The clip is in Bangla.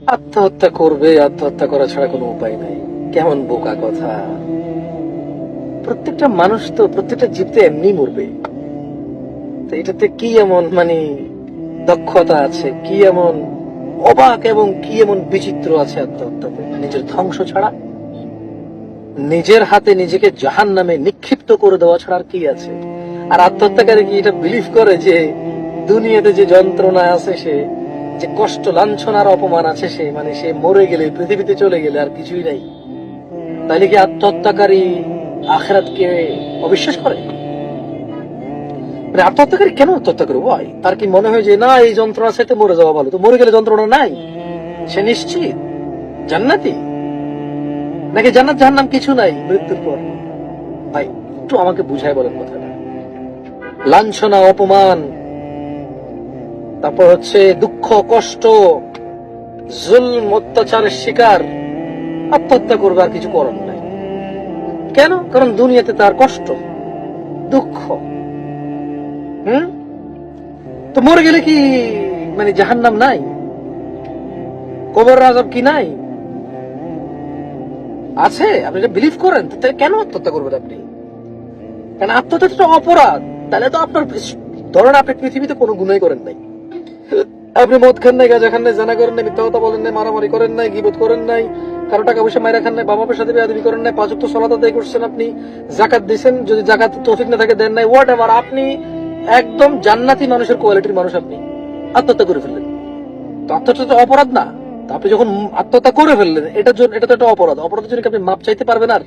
আত্মহত্যা করবে, আত্মহত্যা করা ছাড়া কোনো উপায় নাই। কেমন বোকা কথা! প্রত্যেকটা মানুষ তো, প্রত্যেকটা জীব তো এমনি মরবে। তো এটাতে কি এমন দক্ষতা আছে, কি এমন অবাক এবং কি এমন বিচিত্র আছে আত্মহত্যাতে, নিজের ধ্বংস ছাড়া? নিজের হাতে নিজেকে জাহান্নামে নিক্ষিপ্ত করে দেওয়া ছাড়া আর কি আছে? আর আত্মহত্যাকারী কি এটা বিলিভ করে যে দুনিয়াতে যে যন্ত্রণা আছে, সে যে কষ্ট, লাঞ্ছনার অপমান আছে, সে মরে গেলে, পৃথিবীতে চলে গেলে আর কিছুই নাই? তাইলে কি আত্মহত্যাকারী আখিরাতকে অবিশ্বাস করে? আত্মহত্যাকারী কেন আত্মহত্যা করে ভাই? তার কি মনে হয় যে না, এই যন্ত্রণা সাথে মরে যাওয়া ভালো? তো মরে গেলে যন্ত্রণা নাই, সে নিশ্চিত জান্নাতি? নাকি জান্নাত জাহান্নাম কিছু নাই মৃত্যুর পর? ভাই একটু আমাকে বুঝাই বলেন কথাটা। লাঞ্ছনা, অপমান, তারপর দুঃখ, কষ্ট, জুলম, অত্যাচারের শিকার, আত্মহত্যা করবে, আর কিছু করার নাই। কেন? কারণ দুনিয়াতে তার কষ্ট, দুঃখ। তো মরে গেলে কি জাহান্নাম নাই? কবর আযাব কি নাই? আছে। আপনি এটা বিলিভ করেন, তাহলে কেন আত্মহত্যা করবেন আপনি? কারণ আত্মহত্যা তো অপরাধ। তাহলে তো আপনার, ধরেন আপনি পৃথিবীতে কোনো গুনাই করেন নাই, আপনি মদ খান নাই, গাঁজা খান নাই, জানা করেন নাই, মিথ্যা কথা বলেন নাই, মারামারি করেন নাই, গীবত করেন নাই, কারো টাকা পয়সা মাইরা খান নাই, বাবা মায়ের সাথে বেয়াদবি করেন নাই, 5 ওয়াক্ত সালাত আদায় করছেন, আপনি জাকাত দিয়েছেন, যদি জাকাত তৌফিক না থাকে দেন নাই, হোয়াট এভার, আপনি একদম জান্নাতি মানুষের কোয়ালিটির মানুষ, আপনি আত্মহত্যা করে ফেললেন। তো আত্মহত্যা তো অপরাধ না? তো আপনি যখন আত্মহত্যা করে ফেললেন, এটা তো একটা অপরাধ। অপরাধের জন্য কি আপনি মাপ চাইতে পারবেন আর?